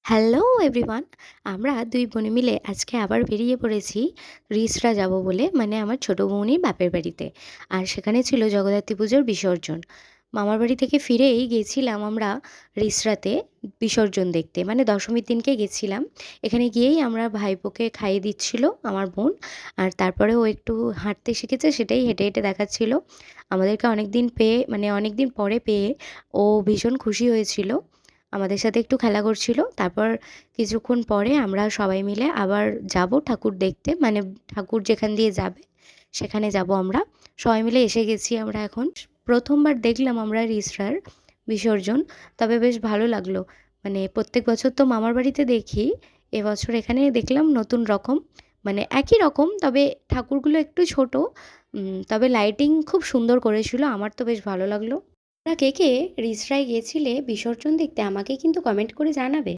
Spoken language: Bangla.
Hello everyone. আমরা দুই বোনে মিলে আজকে আবার বেরিয়ে পড়েছি রিসরা যাব বলে, মানে আমার ছোটো বৌনির বাপের বাড়িতে। আর সেখানে ছিল জগদ্ধাত্রী পুজোর বিসর্জন। মামার বাড়ি থেকে ফিরেই গেছিলাম আমরা রিসরাতে বিসর্জন দেখতে, মানে দশমীর দিনকে গেছিলাম। এখানে গিয়েই আমরা ভাইপোকে খাইয়ে দিচ্ছিল আমার বোন। আর তারপরে ও একটু হাঁটতে শিখেছে, সেটাই হেঁটে হেঁটে দেখাচ্ছিল আমাদেরকে। অনেক দিন পেয়ে, মানে অনেক দিন পরে পেয়ে ও ভীষণ খুশি হয়েছিল, আমাদের সাথে একটু খেলা করছিল। তারপর কিছুক্ষণ পরে আমরা সবাই মিলে আবার যাব ঠাকুর দেখতে, মানে ঠাকুর যেখান দিয়ে যাবে সেখানে যাব আমরা। সবাই মিলে এসে গেছি আমরা এখন। প্রথমবার দেখলাম আমরা রিসরার বিসর্জন, তবে বেশ ভালো লাগলো। মানে প্রত্যেক বছর তো মামার বাড়িতে দেখি, এবছর এখানে দেখলাম নতুন রকম, মানে একই রকম, তবে ঠাকুরগুলো একটু ছোট। তবে লাইটিং খুব সুন্দর করেছিল, আমার তো বেশ ভালো লাগলো। তোমরা কে কে রিসরায় গিয়েছিলে বিসর্জন দেখতে আমাকে কিন্তু কমেন্ট করে জানাবে।